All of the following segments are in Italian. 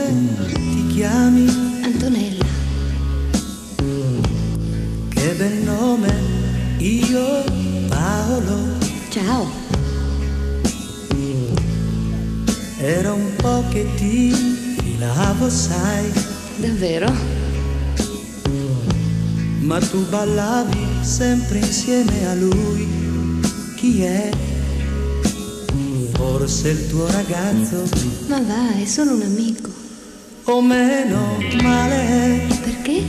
ti chiami? Antonella. Che bel nome, io Paolo. Ciao. Era un po' che ti filavo, sai. Davvero? Ma tu ballavi sempre insieme a lui. Chi è? Forse il tuo ragazzo? Ma va, è solo un amico. O meno male. Perché?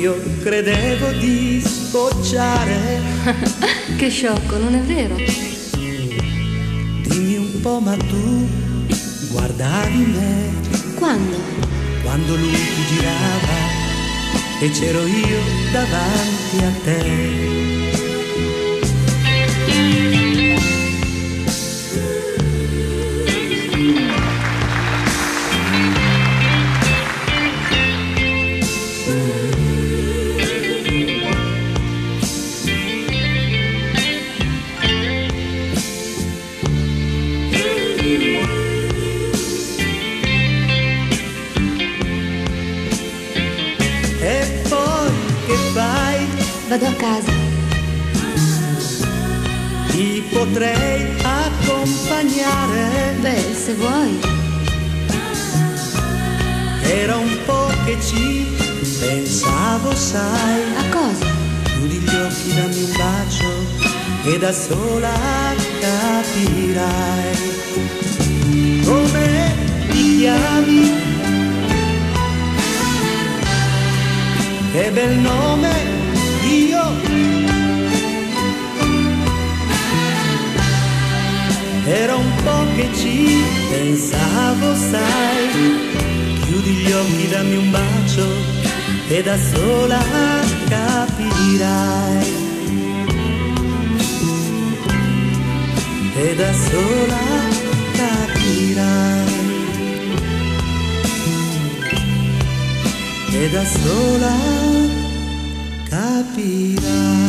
Io credevo di scocciare. Che sciocco, non è vero? Dimmi un po', ma tu guardavi me? Quando? Quando lui ti girava e c'ero io davanti a te. E poi che fai? Vado a casa. Ti potrei accompagnare. Beh, se vuoi. Era un po' che ci pensavo, sai. A cosa? Chiudi gli occhi, dammi un bacio e da sola capirai. Come ti chiami? Che bel nome, io. Era un po' che ci pensavo, sai. Chiudi gli occhi, dammi un bacio e da sola capirai. E da sola capirai. E da sola capirai.